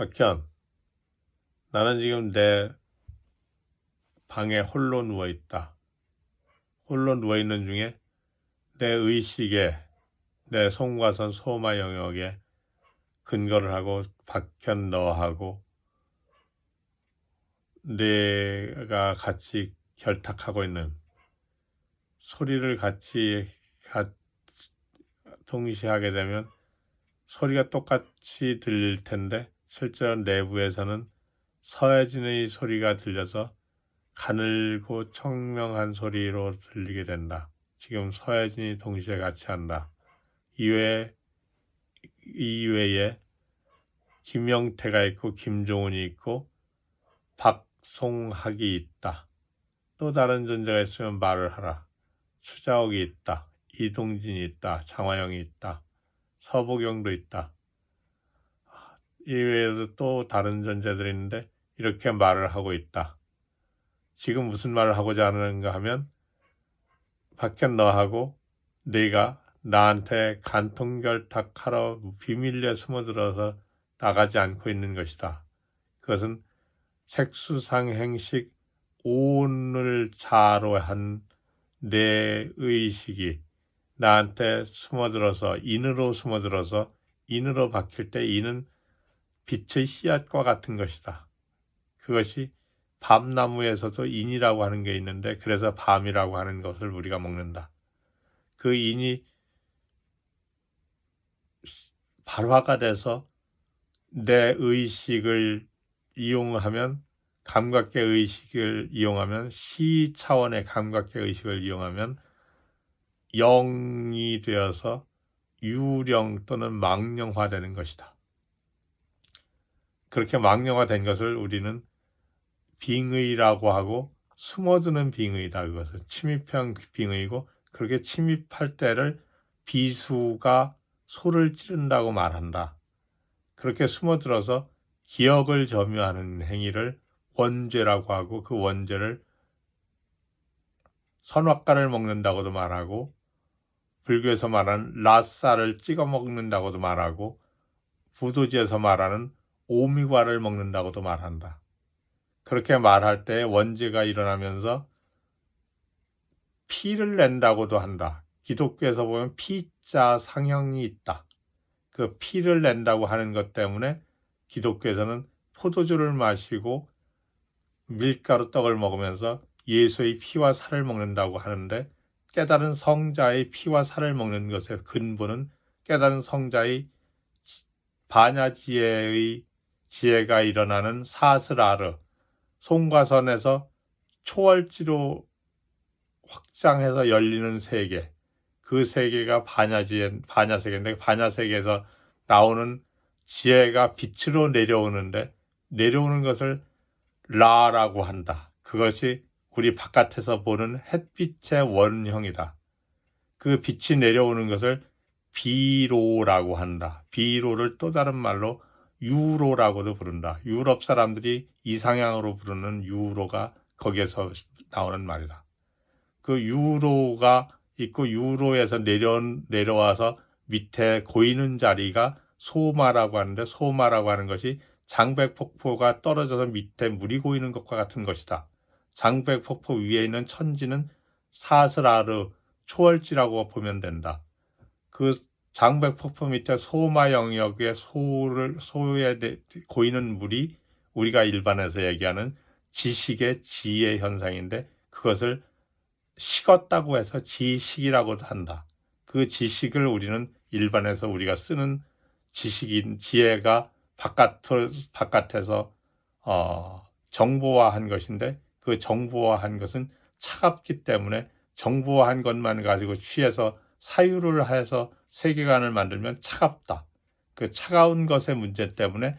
박현, 나는 지금 내 방에 홀로 누워있다. 홀로 누워있는 중에 내 의식에, 내 송과선 소마 영역에 근거를 하고 박현 너하고 내가 같이 결탁하고 있는 소리를 같이 동시에 하게 되면 소리가 똑같이 들릴 텐데 실제로 내부에서는 서해진의 소리가 들려서 가늘고 청명한 소리로 들리게 된다. 지금 서해진이 동시에 같이 한다. 이외에 김영태가 있고 김종훈이 있고 박송학이 있다. 또 다른 존재가 있으면 말을 하라. 추자옥이 있다. 이동진이 있다. 장화영이 있다. 서보경도 있다. 이외에도 또 다른 존재들이 있는데 이렇게 말을 하고 있다. 지금 무슨 말을 하고자 하는가 하면 박현 너하고 네가 나한테 간통결탁하러 비밀리에 숨어들어서 나가지 않고 있는 것이다. 그것은 색수상행식 오온을 자로 한 내 의식이 나한테 숨어들어서 인으로 박힐 때 인은 빛의 씨앗과 같은 것이다. 그것이 밤나무에서도 인이라고 하는 게 있는데 그래서 밤이라고 하는 것을 우리가 먹는다. 그 인이 발화가 돼서 내 의식을 이용하면 감각계 의식을 이용하면 시 차원의 감각계 의식을 이용하면 영이 되어서 유령 또는 망령화되는 것이다. 그렇게 망령화된 것을 우리는 빙의라고 하고 숨어드는 빙의다. 그것은 침입형 빙의고 그렇게 침입할 때를 비수가 소를 찌른다고 말한다. 그렇게 숨어들어서 기억을 점유하는 행위를 원죄라고 하고 그 원죄를 선악과를 먹는다고도 말하고 불교에서 말하는 라쌀을 찍어 먹는다고도 말하고 부도지에서 말하는 오미과를 먹는다고도 말한다. 그렇게 말할 때 원죄가 일어나면서 피를 낸다고도 한다. 기독교에서 보면 피자 상형이 있다. 그 피를 낸다고 하는 것 때문에 기독교에서는 포도주를 마시고 밀가루 떡을 먹으면서 예수의 피와 살을 먹는다고 하는데 깨달은 성자의 피와 살을 먹는 것의 근본은 깨달은 성자의 반야지혜의 지혜가 일어나는 사스라르 송과선에서 초월지로 확장해서 열리는 세계, 그 세계가 반야세계인데 반야세계에서 나오는 지혜가 빛으로 내려오는데 내려오는 것을 라라고 한다. 그것이 우리 바깥에서 보는 햇빛의 원형이다. 그 빛이 내려오는 것을 비로라고 한다. 비로를 또 다른 말로 유로라고도 부른다. 유럽 사람들이 이상향으로 부르는 유로가 거기에서 나오는 말이다. 그 유로가 있고 유로에서 내려와서 밑에 고이는 자리가 소마라고 하는데 소마라고 하는 것이 장백폭포가 떨어져서 밑에 물이 고이는 것과 같은 것이다. 장백폭포 위에 있는 천지는 사스라르 초월지라고 보면 된다. 그 장백폭포 밑에 소마 영역에 소에 고이는 물이 우리가 일반에서 얘기하는 지식의 지혜 현상인데 그것을 식었다고 해서 지식이라고도 한다. 그 지식을 우리는 일반에서 우리가 쓰는 지식인 지혜가 바깥에서 정보화한 것인데 그 정보화한 것은 차갑기 때문에 정보화한 것만 가지고 취해서 사유를 해서 세계관을 만들면 차갑다. 그 차가운 것의 문제 때문에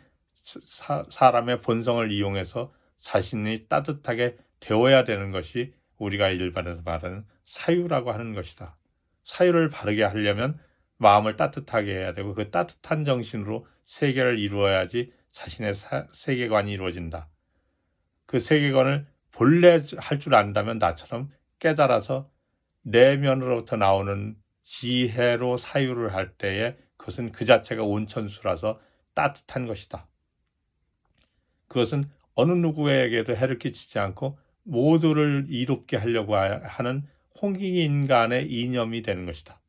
사람의 본성을 이용해서 자신이 따뜻하게 되어야 되는 것이 우리가 일반에서 말하는 사유라고 하는 것이다. 사유를 바르게 하려면 마음을 따뜻하게 해야 되고 그 따뜻한 정신으로 세계를 이루어야지 자신의 세계관이 이루어진다. 그 세계관을 본래 할 줄 안다면 나처럼 깨달아서 내면으로부터 나오는 지혜로 사유를 할 때에 그것은 그 자체가 온천수라서 따뜻한 것이다. 그것은 어느 누구에게도 해를 끼치지 않고 모두를 이롭게 하려고 하는 홍익인간의 이념이 되는 것이다.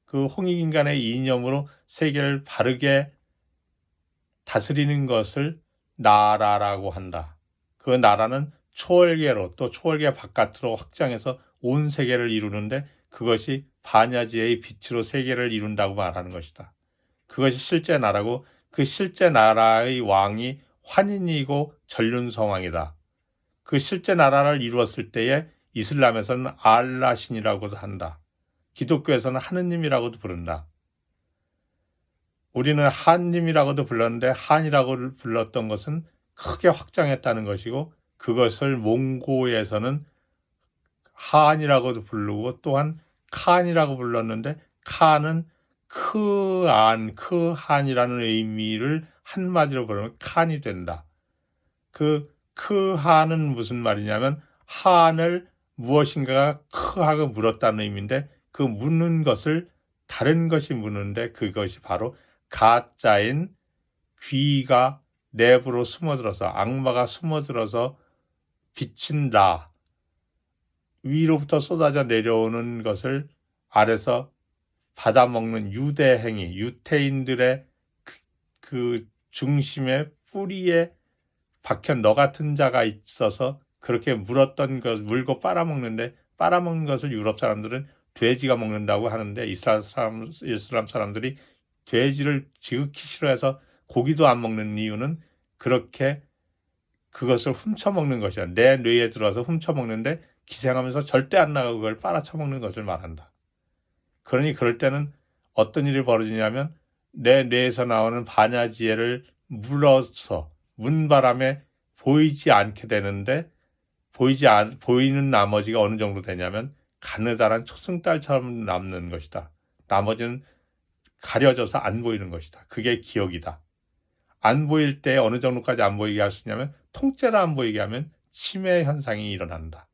그 홍익인간의 이념으로 세계를 바르게 다스리는 것을 나라라고 한다. 그 나라는 초월계로 또 초월계 바깥으로 확장해서 온 세계를 이루는데 그것이 반야지의 빛으로 세계를 이룬다고 말하는 것이다. 그것이 실제 나라고 그 실제 나라의 왕이 환인이고 전륜성왕이다. 그 실제 나라를 이루었을 때에 이슬람에서는 알라신이라고도 한다. 기독교에서는 하느님이라고도 부른다. 우리는 한님이라고도 불렀는데 한이라고 불렀던 것은 크게 확장했다는 것이고 그것을 몽고에서는 한이라고도 부르고 또한 칸이라고 불렀는데 칸은 크한이라는 의미를 한마디로 부르면 칸이 된다. 크한은 무슨 말이냐면 한을 무엇인가가 크하고 물었다는 의미인데 그 묻는 것을 다른 것이 묻는데 그것이 바로 가짜인 귀가 내부로 숨어들어서 악마가 숨어들어서 비친 라 위로부터 쏟아져 내려오는 것을 아래서 받아먹는 유대행위, 유태인들의 그 중심에 뿌리에 박혀 너 같은 자가 있어서 그렇게 물고 빨아먹는데 빨아먹는 것을 유럽 사람들은 돼지가 먹는다고 하는데 이슬람 사람들이 돼지를 지극히 싫어해서 고기도 안 먹는 이유는 그렇게 그것을 훔쳐먹는 것이야. 내 뇌에 들어서 훔쳐먹는데 기생하면서 절대 안 나가고 그걸 빨아쳐먹는 것을 말한다. 그러니 그럴 때는 어떤 일이 벌어지냐면 내 뇌에서 나오는 반야지혜를 물어서 문바람에 보이지 않게 되는데 보이는 나머지가 어느 정도 되냐면 가느다란 초승달처럼 남는 것이다. 나머지는 가려져서 안 보이는 것이다. 그게 기억이다. 안 보일 때 어느 정도까지 안 보이게 할 수 있냐면 통째로 안 보이게 하면 치매 현상이 일어난다.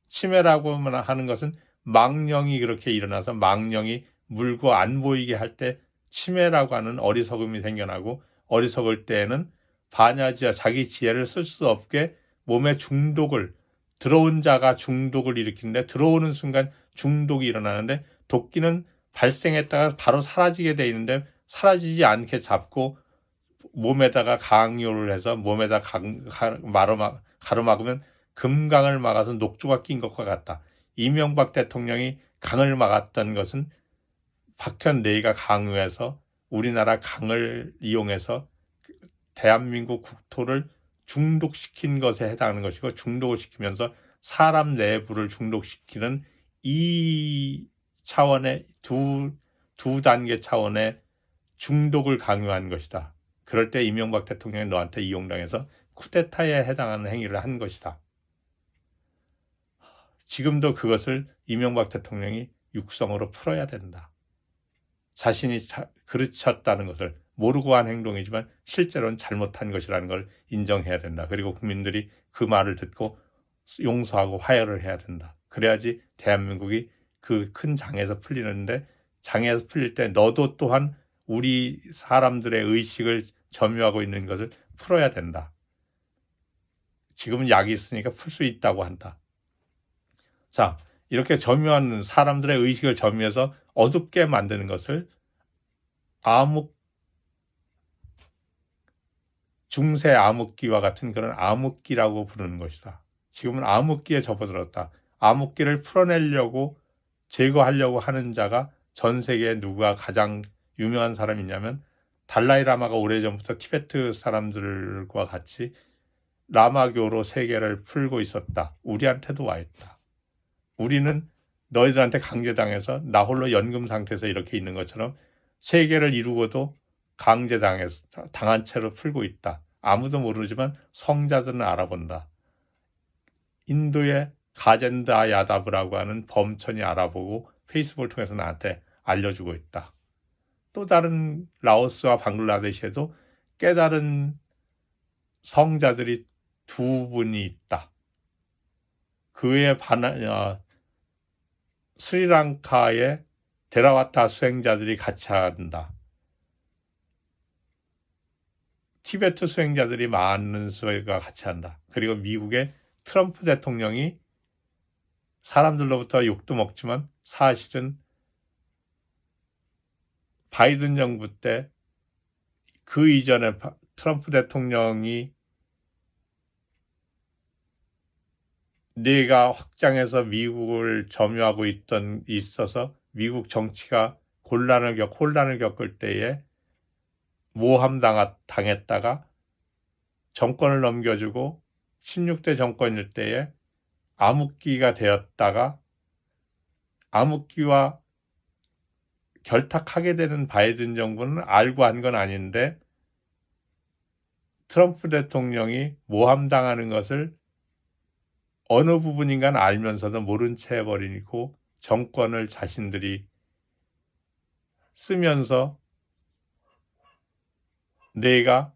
치매라고 하는 것은 망령이 그렇게 일어나서 망령이 물고 안 보이게 할 때 치매라고 하는 어리석음이 생겨나고 어리석을 때에는 반야지와 자기 지혜를 쓸 수 없게 몸에 들어온 자가 중독을 일으키는데 들어오는 순간 중독이 일어나는데 도끼는 발생했다가 바로 사라지게 돼 있는데 사라지지 않게 잡고 몸에다가 강요를 해서 몸에다 가로막으면 금강을 막아서 녹조가 낀 것과 같다. 이명박 대통령이 강을 막았던 것은 박현대가 강요해서 우리나라 강을 이용해서 대한민국 국토를 중독시킨 것에 해당하는 것이고 중독을 시키면서 사람 내부를 중독시키는 이 차원의 두 단계 차원의 중독을 강요한 것이다. 그럴 때 이명박 대통령이 너한테 이용당해서 쿠데타에 해당하는 행위를 한 것이다. 지금도 그것을 이명박 대통령이 육성으로 풀어야 된다. 자신이 그르쳤다는 것을 모르고 한 행동이지만 실제로는 잘못한 것이라는 걸 인정해야 된다. 그리고 국민들이 그 말을 듣고 용서하고 화해를 해야 된다. 그래야지 대한민국이 그 큰 장에서 풀리는데 장에서 풀릴 때 너도 또한 우리 사람들의 의식을 점유하고 있는 것을 풀어야 된다. 지금은 약이 있으니까 풀 수 있다고 한다. 자, 이렇게 점유하는 사람들의 의식을 점유해서 어둡게 만드는 것을 중세 암흑기와 같은 그런 암흑기라고 부르는 것이다. 지금은 암흑기에 접어들었다. 암흑기를 풀어내려고 제거하려고 하는 자가 전 세계에 누가 가장 유명한 사람이냐면 달라이라마가 오래전부터 티베트 사람들과 같이 라마교로 세계를 풀고 있었다. 우리한테도 와 있다. 우리는 너희들한테 강제당해서 나 홀로 연금 상태에서 이렇게 있는 것처럼 세계를 이루고도 당한 채로 풀고 있다. 아무도 모르지만 성자들은 알아본다. 인도의 가젠다 야다브라고 하는 범천이 알아보고 페이스북을 통해서 나한테 알려주고 있다. 또 다른 라오스와 방글라데시에도 깨달은 성자들이 두 분이 있다. 그 외에 스리랑카의 데라와타 수행자들이 같이 한다. 티베트 수행자들이 많은 수가 같이 한다. 그리고 미국의 트럼프 대통령이 사람들로부터 욕도 먹지만 사실은 바이든 정부 때 그 이전에 트럼프 대통령이 뇌가 확장해서 미국을 점유하고 있어서 미국 정치가 혼란을 겪을 때에 당했다가 정권을 넘겨주고 16대 정권일 때에 암흑기가 되었다가 암흑기와 결탁하게 되는 바이든 정부는 알고 한 건 아닌데 트럼프 대통령이 모함당하는 것을 어느 부분인가는 알면서도 모른 채 해버리고 정권을 자신들이 쓰면서 내가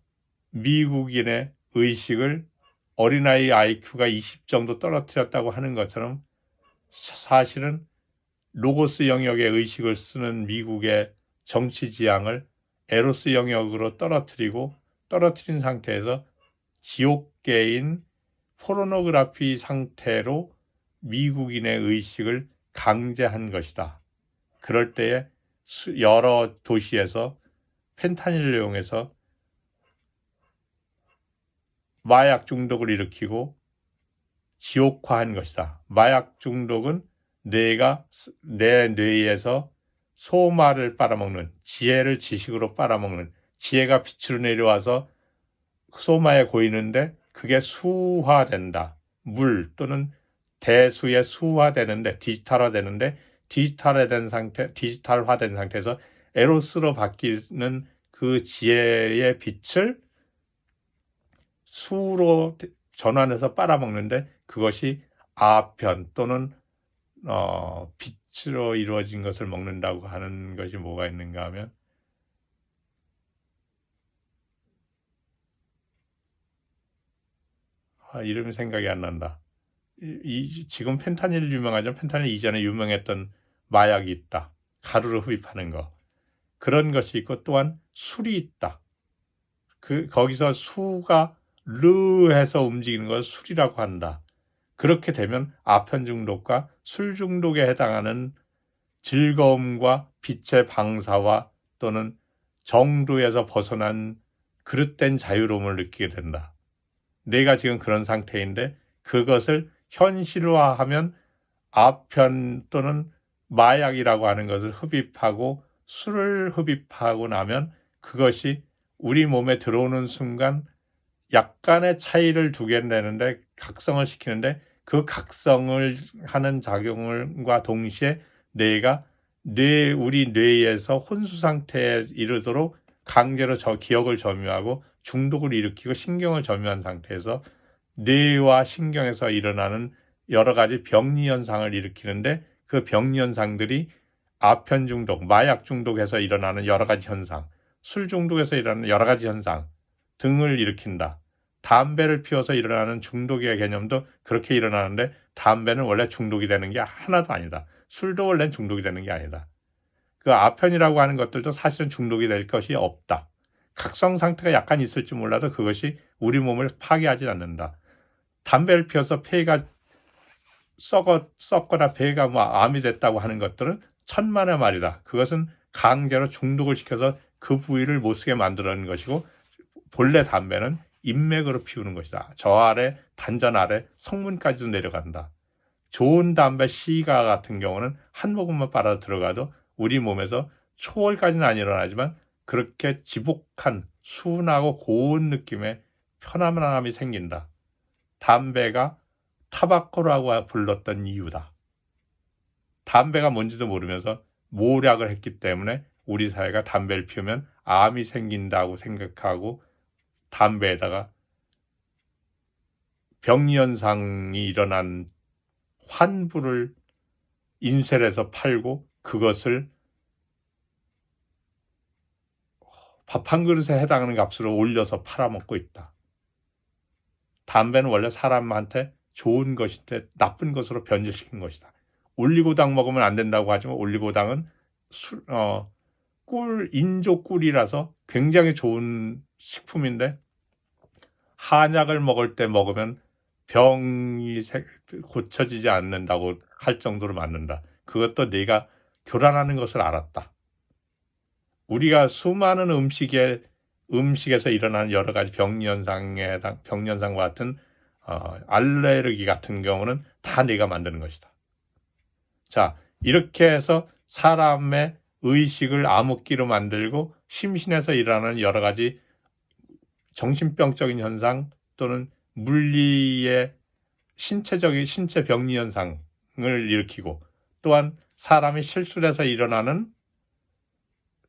미국인의 의식을 어린아이 IQ가 20 정도 떨어뜨렸다고 하는 것처럼 사실은 로고스 영역의 의식을 쓰는 미국의 정치 지향을 에로스 영역으로 떨어뜨린 상태에서 지옥계인 포르노그래피 상태로 미국인의 의식을 강제한 것이다. 그럴 때에 여러 도시에서 펜타닐을 이용해서 마약 중독을 일으키고 지옥화한 것이다. 마약 중독은 내가 내 뇌에서 소마를 빨아먹는, 지혜를 지식으로 빨아먹는, 지혜가 빛으로 내려와서 소마에 고이는데 그게 수화된다. 물 또는 대수에 수화되는데 디지털화되는데 디지털화된 상태에서 에로스로 바뀌는 그 지혜의 빛을 수로 전환해서 빨아먹는데 그것이 아편 또는 빛으로 이루어진 것을 먹는다고 하는 것이 뭐가 있는가 하면 이름이 생각이 안 난다. 지금 펜타닐 유명하죠. 펜타닐 이전에 유명했던 마약이 있다. 가루로 흡입하는 거. 그런 것이 있고 또한 술이 있다. 거기서 수가 르해서 움직이는 걸 술이라고 한다. 그렇게 되면 아편 중독과 술 중독에 해당하는 즐거움과 빛의 방사와 또는 정도에서 벗어난 그릇된 자유로움을 느끼게 된다. 내가 지금 그런 상태인데 그것을 현실화하면 아편 또는 마약이라고 하는 것을 흡입하고 술을 흡입하고 나면 그것이 우리 몸에 들어오는 순간 약간의 차이를 두게 내는데 각성을 시키는데 그 각성을 하는 작용과 동시에 우리 뇌에서 혼수 상태에 이르도록 강제로 기억을 점유하고 중독을 일으키고 신경을 점유한 상태에서 뇌와 신경에서 일어나는 여러 가지 병리 현상을 일으키는데 그 병리 현상들이 아편 중독, 마약 중독에서 일어나는 여러 가지 현상, 술 중독에서 일어나는 여러 가지 현상 등을 일으킨다. 담배를 피워서 일어나는 중독의 개념도 그렇게 일어나는데 담배는 원래 중독이 되는 게 하나도 아니다. 술도 원래 중독이 되는 게 아니다. 그 아편이라고 하는 것들도 사실은 중독이 될 것이 없다. 각성 상태가 약간 있을지 몰라도 그것이 우리 몸을 파괴하지 않는다. 담배를 피워서 폐가 썩거나 폐가 암이 됐다고 하는 것들은 천만의 말이다. 그것은 강제로 중독을 시켜서 그 부위를 못 쓰게 만들어낸 것이고 본래 담배는 인맥으로 피우는 것이다. 저 아래 단전 아래 성문까지도 내려간다. 좋은 담배 시가 같은 경우는 한 모금만 빨아 들어가도 우리 몸에서 초월까지는 안 일어나지만 그렇게 지복한 순하고 고운 느낌의 편안함이 생긴다. 담배가 타바코라고 불렀던 이유다. 담배가 뭔지도 모르면서 모략을 했기 때문에 우리 사회가 담배를 피우면 암이 생긴다고 생각하고 담배에다가 병리현상이 일어난 환부를 인쇄해서 팔고 그것을 밥 한 그릇에 해당하는 값으로 올려서 팔아먹고 있다. 담배는 원래 사람한테 좋은 것인데 나쁜 것으로 변질시킨 것이다. 올리고당 먹으면 안 된다고 하지만 올리고당은 인조 꿀이라서 굉장히 좋은 식품인데 한약을 먹을 때 먹으면 병이 고쳐지지 않는다고 할 정도로 맞는다. 그것도 네가 교란하는 것을 알았다. 우리가 수많은 음식에서 일어나는 여러 가지 병연상과 같은 알레르기 같은 경우는 다 네가 만드는 것이다. 자, 이렇게 해서 사람의 의식을 암흑기로 만들고 심신에서 일어나는 여러 가지 정신병적인 현상 또는 물리의 신체 병리 현상을 일으키고, 또한 사람이 실수를 해서 일어나는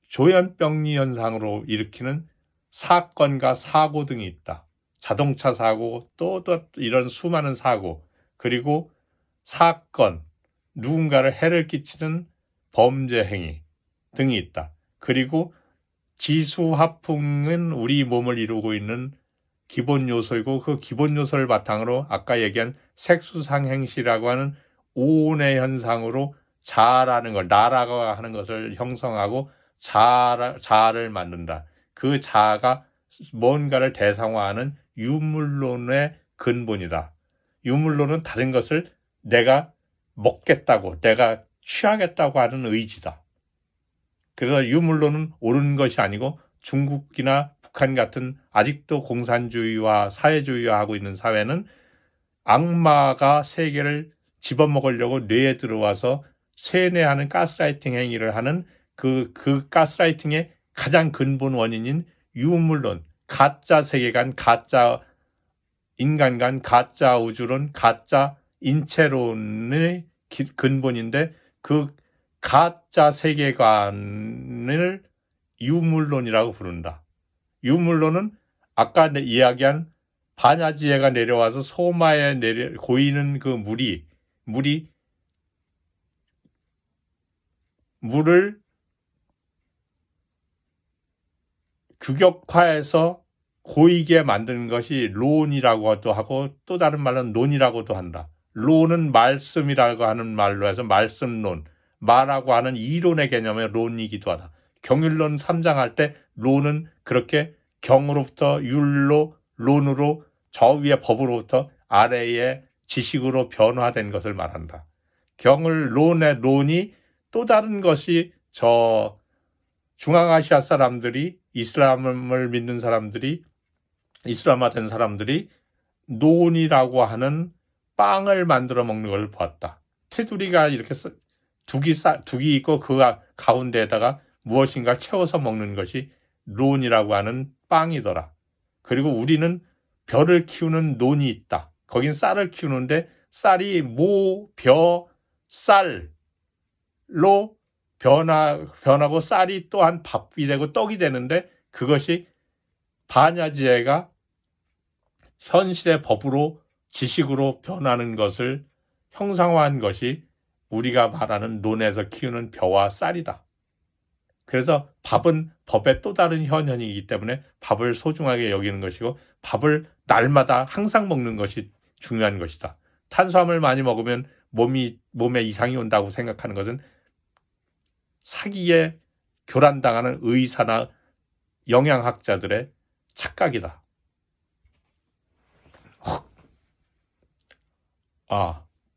조현병리 현상으로 일으키는 사건과 사고 등이 있다. 자동차 사고, 또 이런 수많은 사고, 그리고 사건, 누군가를 해를 끼치는 범죄 행위 등이 있다. 그리고 지수화풍은 우리 몸을 이루고 있는 기본 요소이고, 그 기본 요소를 바탕으로 아까 얘기한 색수상행시라고 하는 오온의 현상으로 자라는 걸, 나라고 하는 것을 형성하고 자를 만든다. 그 자가 뭔가를 대상화하는 유물론의 근본이다. 유물론은 다른 것을 내가 먹겠다고, 내가 취하겠다고 하는 의지다. 그래서 유물론은 옳은 것이 아니고 중국이나 북한 같은 아직도 공산주의와 사회주의화하고 있는 사회는 악마가 세계를 집어먹으려고 뇌에 들어와서 세뇌하는 가스라이팅 행위를 하는 그 가스라이팅의 가장 근본 원인인 유물론, 가짜 세계관, 가짜 인간관, 가짜 우주론, 가짜 인체론의 근본인데, 그 가짜 세계관을 유물론이라고 부른다. 유물론은 아까 이야기한 반야지혜가 내려와서 소마에 고이는 그 물을 규격화해서 고이게 만드는 것이 론이라고도 하고, 또 다른 말은 논이라고도 한다. 론은 말씀이라고 하는 말로 해서 말씀론, 말하고 하는 이론의 개념의 론이기도 하다. 경율론 3장 할 때 론은 그렇게 경으로부터 율로, 론으로, 저 위의 법으로부터 아래의 지식으로 변화된 것을 말한다. 경을 론이 또 다른 것이 저 중앙아시아 사람들이, 이슬람을 믿는 사람들이, 이슬람화된 사람들이 논이라고 하는 빵을 만들어 먹는 걸 보았다. 테두리가 이렇게 둑이 있고 그 가운데에다가 무엇인가 채워서 먹는 것이 논이라고 하는 빵이더라. 그리고 우리는 벼를 키우는 논이 있다. 거긴 쌀을 키우는데 쌀이 쌀로 변하고 쌀이 또한 밥이 되고 떡이 되는데, 그것이 반야지혜가 현실의 법으로 지식으로 변하는 것을 형상화한 것이 우리가 말하는 논에서 키우는 벼와 쌀이다. 그래서 밥은 법의 또 다른 현현이기 때문에 밥을 소중하게 여기는 것이고, 밥을 날마다 항상 먹는 것이 중요한 것이다. 탄수화물 많이 먹으면 몸에 이상이 온다고 생각하는 것은 사기에 교란당하는 의사나 영양학자들의 착각이다.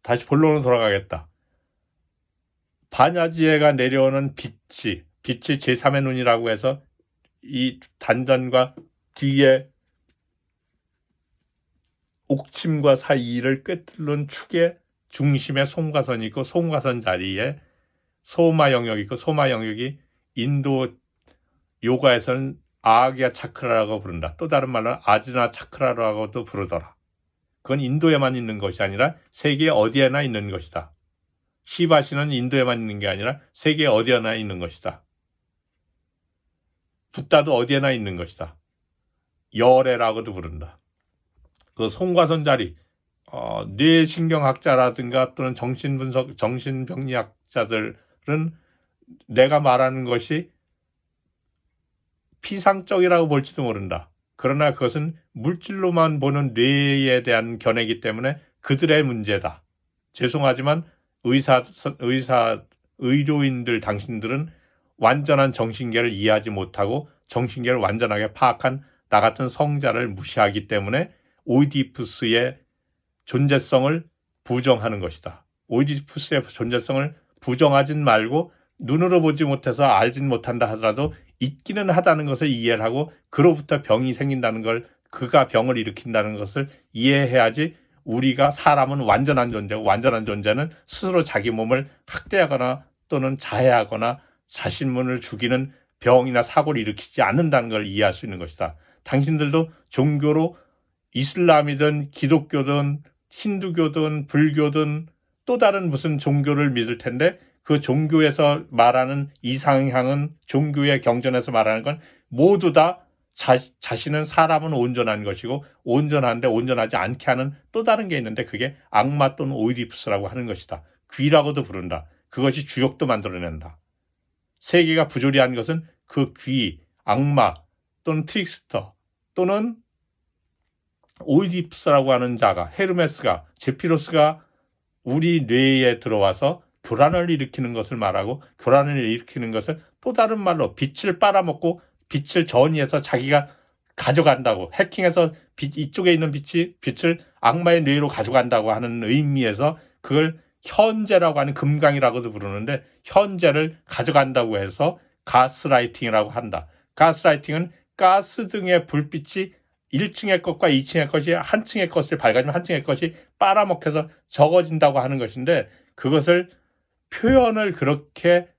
다시 본론으로 돌아가겠다. 반야지혜가 내려오는 빛이 제3의 눈이라고 해서 이 단전과 뒤에 옥침과 사이를 꿰뚫는 축의 중심에 송가선이 있고, 송가선 자리에 소마 영역이 있고, 소마 영역이 인도 요가에서는 아기야 차크라라고 부른다. 또 다른 말로는 아지나 차크라라고도 부르더라. 그건 인도에만 있는 것이 아니라 세계 어디에나 있는 것이다. 시바시는 인도에만 있는 게 아니라 세계 어디에나 있는 것이다. 붓다도 어디에나 있는 것이다. 열애라고도 부른다. 그 송과선 자리, 뇌신경학자라든가 또는 정신병리학자들은 내가 말하는 것이 피상적이라고 볼지도 모른다. 그러나 그것은 물질로만 보는 뇌에 대한 견해이기 때문에 그들의 문제다. 죄송하지만 의료인들 당신들은 완전한 정신계를 이해하지 못하고 정신계를 완전하게 파악한 나 같은 성자를 무시하기 때문에 오이디푸스의 존재성을 부정하는 것이다. 오이디푸스의 존재성을 부정하진 말고 눈으로 보지 못해서 알진 못한다 하더라도 있기는 하다는 것을 이해를 하고 그로부터 병이 생긴다는 걸, 그가 병을 일으킨다는 것을 이해해야지. 우리가 사람은 완전한 존재고, 완전한 존재는 스스로 자기 몸을 학대하거나 또는 자해하거나 자신을 죽이는 병이나 사고를 일으키지 않는다는 걸 이해할 수 있는 것이다. 당신들도 종교로 이슬람이든 기독교든 힌두교든 불교든 또 다른 무슨 종교를 믿을 텐데, 그 종교에서 말하는 이상향은, 종교의 경전에서 말하는 건 모두 다 자신은 사람은 온전한 것이고 온전한데 온전하지 않게 하는 또 다른 게 있는데, 그게 악마 또는 오이디푸스라고 하는 것이다. 귀라고도 부른다. 그것이 주욕도 만들어낸다. 세계가 부조리한 것은 그 귀, 악마 또는 트릭스터 또는 오이디푸스라고 하는 자가, 헤르메스가, 제피로스가 우리 뇌에 들어와서 교란을 일으키는 것을 말하고, 교란을 일으키는 것을 또 다른 말로 빛을 빨아먹고 빛을 전이해서 자기가 가져간다고, 해킹해서 이쪽에 있는 빛을 악마의 뇌로 가져간다고 하는 의미에서 그걸 현재라고 하는, 금강이라고도 부르는데, 현재를 가져간다고 해서 가스라이팅이라고 한다. 가스라이팅은 가스 등의 불빛이 1층의 것과 2층의 것이 한 층의 것을 밝아지면 한 층의 것이 빨아먹혀서 적어진다고 하는 것인데, 그것을 표현을 그렇게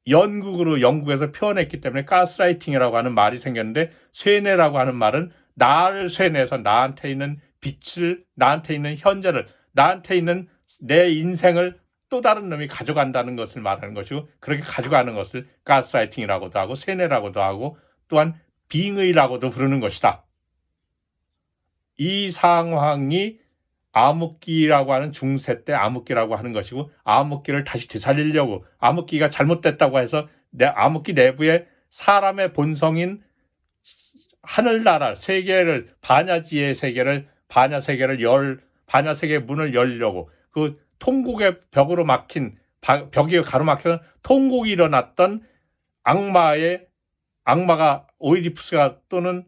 영국에서 표현했기 때문에 가스라이팅이라고 하는 말이 생겼는데, 쇠뇌라고 하는 말은 나를 쇠뇌해서 나한테 있는 빛을, 나한테 있는 현재를, 나한테 있는 내 인생을 또 다른 놈이 가져간다는 것을 말하는 것이고, 그렇게 가져가는 것을 가스라이팅이라고도 하고 쇠뇌라고도 하고 또한 빙의라고도 부르는 것이다. 이 상황이 암흑기라고 하는 중세 때 암흑기라고 하는 것이고, 암흑기를 다시 되살리려고, 암흑기가 잘못됐다고 해서 암흑기 내부에 사람의 본성인 하늘나라 세계를, 반야지의 세계를, 반야세계의 문을 열려고, 그 통곡의 벽으로 막힌, 벽이 가로막혀 통곡이 일어났던 악마가 오이디푸스가 또는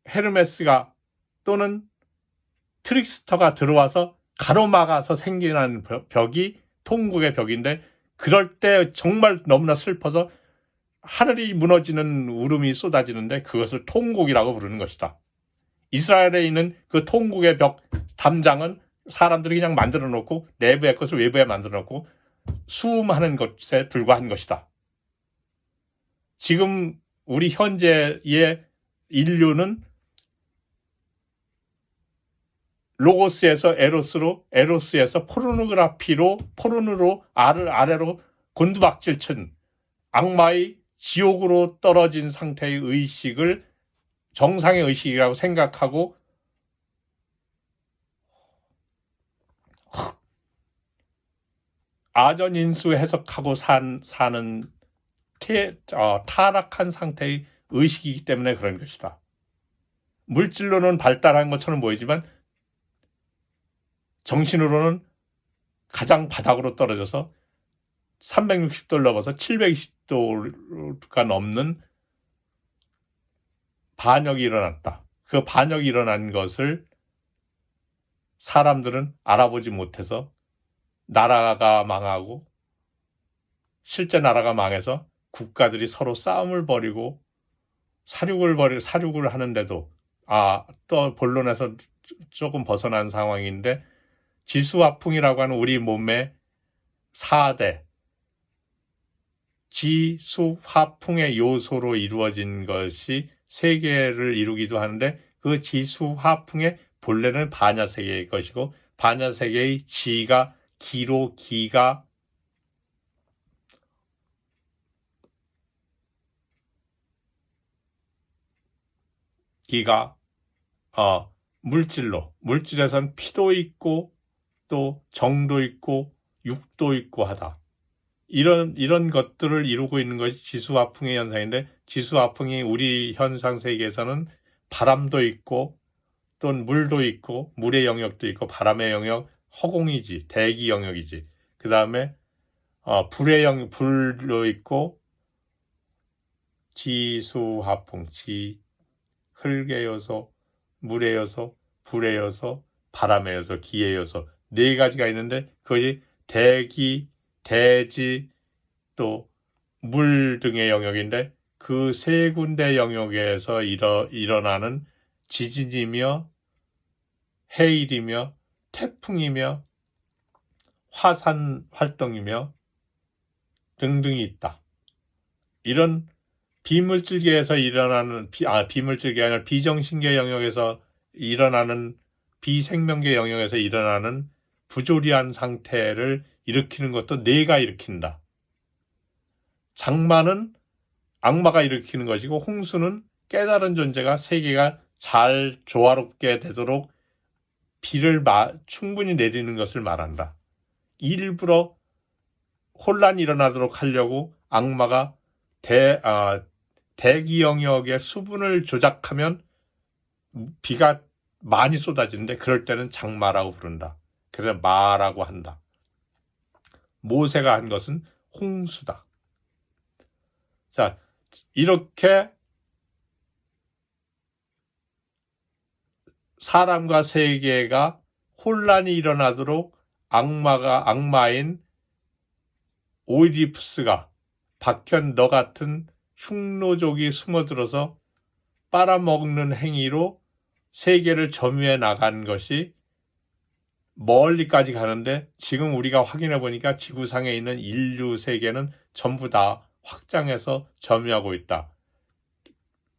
헤르메스가 또는 트릭스터가 들어와서 가로막아서 생겨난 벽이 통곡의 벽인데, 그럴 때 정말 너무나 슬퍼서 하늘이 무너지는 울음이 쏟아지는데 그것을 통곡이라고 부르는 것이다. 이스라엘에 있는 그 통곡의 벽 담장은 사람들이 그냥 만들어 놓고 내부의 것을 외부에 만들어 놓고 수음하는 것에 불과한 것이다. 지금 우리 현재의 인류는 로고스에서 에로스로, 에로스에서 포르노로 아래로 곤두박질 친 악마의 지옥으로 떨어진 상태의 의식을 정상의 의식이라고 생각하고 아전인수 해석하고 사는 타락한 상태의 의식이기 때문에 그런 것이다. 물질로는 발달한 것처럼 보이지만 정신으로는 가장 바닥으로 떨어져서 360도를 넘어서 720도가 넘는 반역이 일어났다. 그 반역이 일어난 것을 사람들은 알아보지 못해서 나라가 망하고, 실제 나라가 망해서 국가들이 서로 싸움을 벌이고 사륙을 하는데도, 또 본론에서 조금 벗어난 상황인데, 지수화풍이라고 하는 우리 몸의 4대 지수화풍의 요소로 이루어진 것이 세계를 이루기도 하는데, 그 지수화풍의 본래는 반야세계의 것이고, 반야세계의 지가 기가 물질에선 피도 있고 또 정도 있고 육도 있고 하다. 이런 것들을 이루고 있는 것이 지수화풍의 현상인데, 지수화풍이 우리 현상 세계에서는 바람도 있고 또는 물도 있고, 물의 영역도 있고, 바람의 영역, 허공이지, 대기 영역이지. 그 다음에 불도 있고 지수화풍, 흙의 요소, 물의 요소, 불의 요소, 바람의 요소, 기의 요소 네 가지가 있는데 그것이 대기, 대지, 또 물 등의 영역인데 그 세 군데 영역에서 일어나는 지진이며 해일이며 태풍이며 화산 활동이며 등등이 있다. 이런 비물질계에서 일어나는 비물질계 아니라 비정신계 영역에서 일어나는 비생명계 영역에서 일어나는 부조리한 상태를 일으키는 것도 내가 일으킨다. 장마는 악마가 일으키는 것이고 홍수는 깨달은 존재가 세계가 잘 조화롭게 되도록 비를 충분히 내리는 것을 말한다. 일부러 혼란이 일어나도록 하려고 악마가 대기 영역의 수분을 조작하면 비가 많이 쏟아지는데 그럴 때는 장마라고 부른다. 그래서 마라고 한다. 모세가 한 것은 홍수다. 자, 이렇게 사람과 세계가 혼란이 일어나도록 악마인 오이디푸스가 박현 너 같은 흉노족이 숨어들어서 빨아먹는 행위로 세계를 점유해 나간 것이 멀리까지 가는데 지금 우리가 확인해 보니까 지구상에 있는 인류 세계는 전부 다 확장해서 점유하고 있다.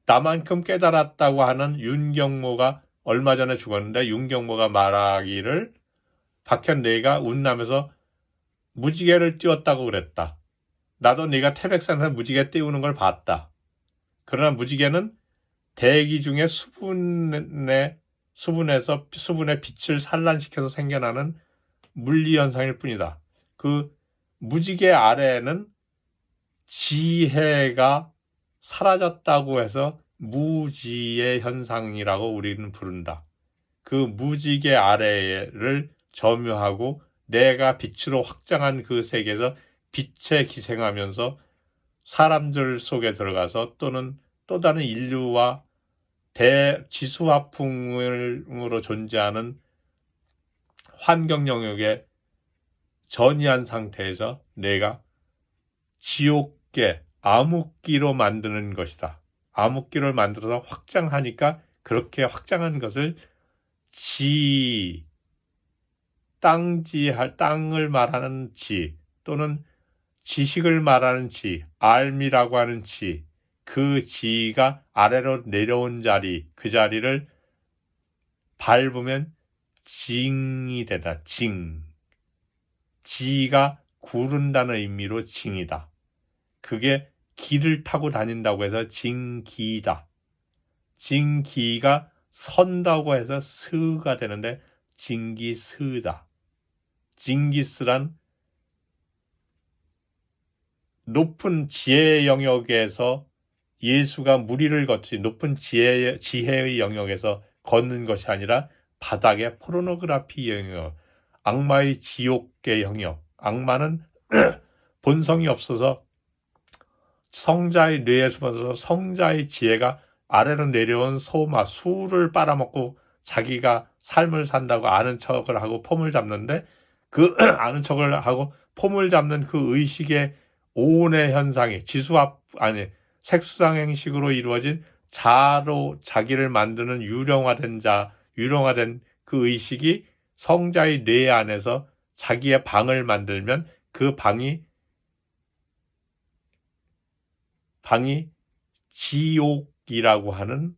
나만큼 깨달았다고 하는 윤경모가 얼마 전에 죽었는데 윤경모가 말하기를 박현 네가 운남에서 무지개를 띄웠다고 그랬다. 나도 네가 태백산에서 무지개 띄우는 걸 봤다. 그러나 무지개는 대기 중에 수분의 빛을 산란시켜서 생겨나는 물리현상일 뿐이다. 그 무지개 아래에는 지혜가 사라졌다고 해서 무지의 현상이라고 우리는 부른다. 그 무지개 아래를 점유하고 내가 빛으로 확장한 그 세계에서 빛에 기생하면서 사람들 속에 들어가서 또는 또 다른 인류와 대지수화풍으로 존재하는 환경 영역에 전이한 상태에서 내가 지옥계, 암흑기로 만드는 것이다. 암흑기를 만들어서 확장하니까 그렇게 확장한 것을 땅을 말하는 지 또는 지식을 말하는 지, 알미라고 하는 지, 그 지가 아래로 내려온 자리, 그 자리를 밟으면 징이 되다. 지가 구른다는 의미로 징이다. 그게 기를 타고 다닌다고 해서 징기다. 징기가 선다고 해서 스가 되는데 징기스다. 징기스란 높은 지혜의 영역에서 예수가 무리를 거치 높은 지혜의 영역에서 걷는 것이 아니라 바닥의 포르노그라피 영역, 악마의 지옥계 영역. 악마는 본성이 없어서 성자의 뇌에 숨어서 성자의 지혜가 아래로 내려온 수를 빨아먹고 자기가 삶을 산다고 아는 척을 하고 폼을 잡는데 그 아는 척을 하고 폼을 잡는 그 의식의 오온의 현상이 색수상행식으로 이루어진 자로 자기를 만드는 유령화된 그 의식이 성자의 뇌 안에서 자기의 방을 만들면 그 방이 지옥이라고 하는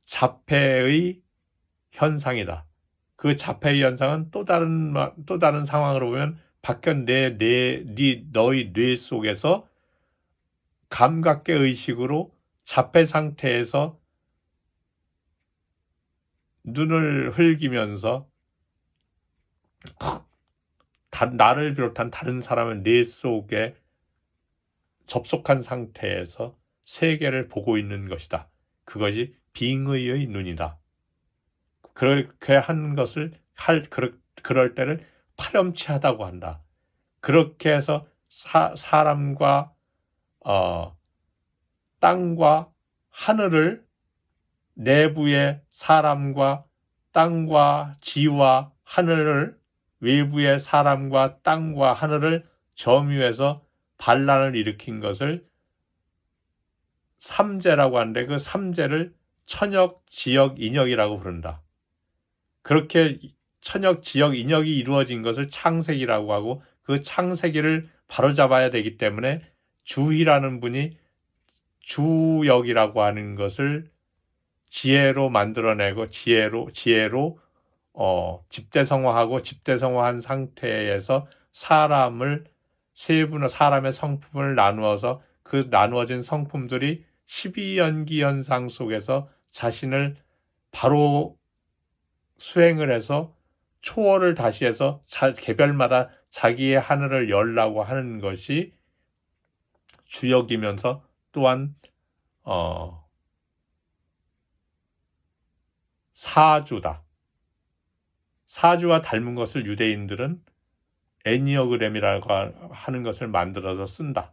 자폐의 현상이다. 그 자폐의 현상은 또 다른 상황으로 보면 박현 너의 뇌 속에서 감각계 의식으로 자폐 상태에서 눈을 흘기면서 나를 비롯한 다른 사람의 뇌 속에 접속한 상태에서 세계를 보고 있는 것이다. 그것이 빙의의 눈이다. 그렇게 한 것을 그럴 때를 파렴치하다고 한다. 그렇게 해서 사람과 땅과 하늘을 내부의 사람과 땅과 지와 하늘을 외부의 사람과 땅과 하늘을 점유해서 반란을 일으킨 것을 삼재라고 하는데 그 삼재를 천역, 지역, 인역이라고 부른다. 그렇게 천역, 지역, 인역이 이루어진 것을 창세기라고 하고 그 창세기를 바로잡아야 되기 때문에 주이라는 분이 주역이라고 하는 것을 지혜로 만들어내고 지혜로 집대성화하고 집대성화한 상태에서 사람을 세분의 사람의 성품을 나누어서 그 나누어진 성품들이 12연기 현상 속에서 자신을 바로 수행을 해서 초월을 다시 해서 개별마다 자기의 하늘을 열라고 하는 것이 주역이면서 또한 사주다. 사주와 닮은 것을 유대인들은 애니어그램이라고 하는 것을 만들어서 쓴다.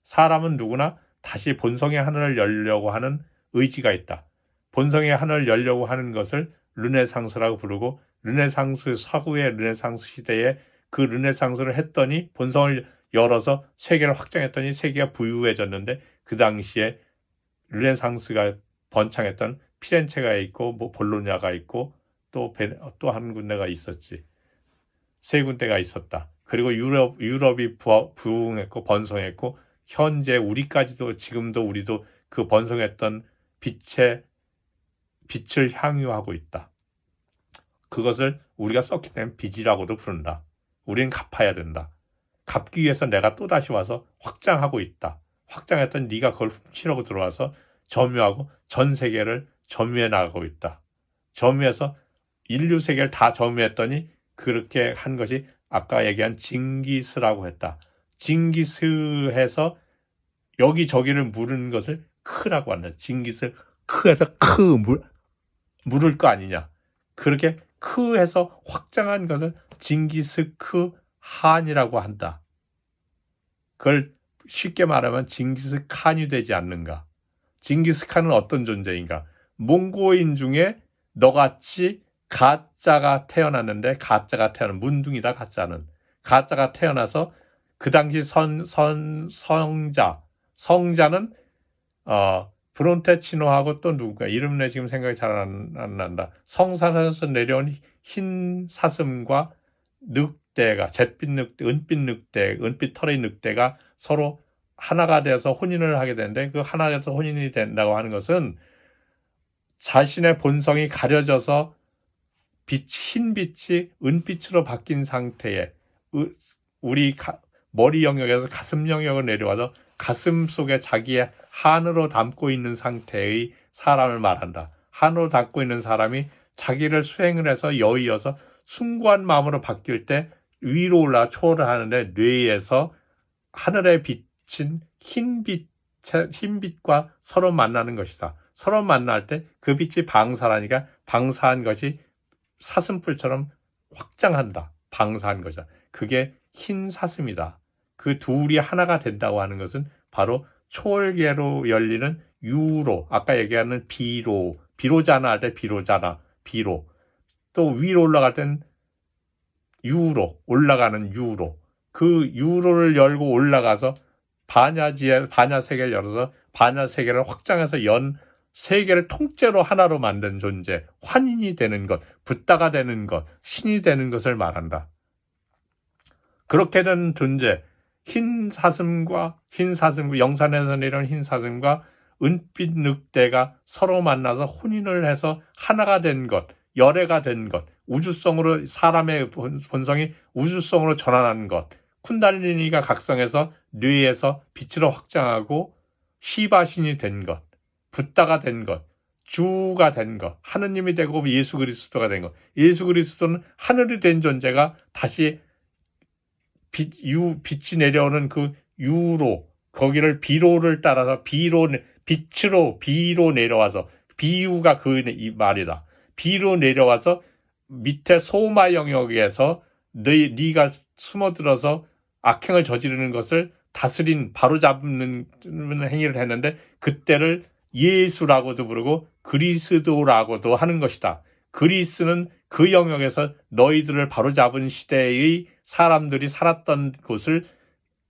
사람은 누구나 다시 본성의 하늘을 열려고 하는 의지가 있다. 본성의 하늘을 열려고 하는 것을 르네상스라고 부르고 르네상스 사후의 르네상스 시대에 그 르네상스를 했더니 본성을 열어서 세계를 확장했더니 세계가 부유해졌는데 그 당시에 르네상스가 번창했던 피렌체가 있고 뭐 볼로냐가 있고 또 한 군데가 있었지. 세 군데가 있었다. 그리고 유럽이 부흥했고 번성했고 현재 우리까지도 지금도 우리도 그 번성했던 빛을 향유하고 있다. 그것을 우리가 썼기 때문에 빚이라고도 부른다. 우리는 갚아야 된다. 갚기 위해서 내가 또다시 와서 확장하고 있다. 확장했던 네가 그걸 훔치려고 들어와서 점유하고 전 세계를 점유해 나가고 있다. 점유해서 인류 세계를 다 점유했더니 그렇게 한 것이 아까 얘기한 징기스라고 했다. 징기스해서 여기저기를 물은 것을 크라고 한다. 징기스 크해서 물을 거 아니냐. 그렇게 크해서 확장한 것을 징기스 크 한이라고 한다. 그걸 쉽게 말하면 징기스 칸이 되지 않는가. 징기스 칸은 어떤 존재인가. 몽고인 중에 너같이 가짜가 태어났는데 가짜가 태어난 문둥이다. 가짜가 태어나서 그 당시 성자는 브론테치노하고 또 누군가 이름내 지금 생각이 잘 안 난다. 성산에서 내려온 흰 사슴과 늑대가 잿빛 늑대, 은빛 털의 늑대가 서로 하나가 되어서 혼인을 하게 되는데 그 하나가 돼서 혼인이 된다고 하는 것은 자신의 본성이 가려져서 흰 빛이 은빛으로 바뀐 상태에 우리 머리 영역에서 가슴 영역을 내려와서 가슴 속에 자기의 한으로 담고 있는 상태의 사람을 말한다. 한으로 담고 있는 사람이 자기를 수행을 해서 여의어서 숭고한 마음으로 바뀔 때 위로 올라 초월을 하는데 뇌에서 하늘에 비친 흰빛과 서로 만나는 것이다. 서로 만날 때 그 빛이 방사라니까 방사한 것이 사슴뿔처럼 확장한다. 방사한 거죠. 그게 흰 사슴이다. 그 둘이 하나가 된다고 하는 것은 바로 초월계로 열리는 유로, 아까 얘기하는 비로자나 할 때 비로. 또 위로 올라갈 땐 유로, 올라가는 유로. 그 유로를 열고 올라가서 반야세계를 열어서 반야세계를 확장해서 세계를 통째로 하나로 만든 존재, 환인이 되는 것, 붓다가 되는 것, 신이 되는 것을 말한다. 그렇게 된 존재, 흰 사슴과 영산에서 내려온 흰 사슴과 은빛 늑대가 서로 만나서 혼인을 해서 하나가 된 것, 열애가 된 것, 우주성으로 사람의 본성이 우주성으로 전환하는 것, 쿤달리니가 각성해서 뇌에서 빛으로 확장하고 시바신이 된 것, 붓다가 된 것, 주가 된 것, 하느님이 되고 예수 그리스도가 된 것. 예수 그리스도는 하늘이 된 존재가 다시 빛이 내려오는 그 유로, 거기를 비로를 따라서 비로 내려와서 비유가 이 말이다. 비로 내려와서 밑에 소마 영역에서 네가 숨어들어서 악행을 저지르는 것을 다스린 바로잡는 행위를 했는데 그때를 예수라고도 부르고 그리스도라고도 하는 것이다. 그리스는 그 영역에서 너희들을 바로잡은 시대의 사람들이 살았던 곳을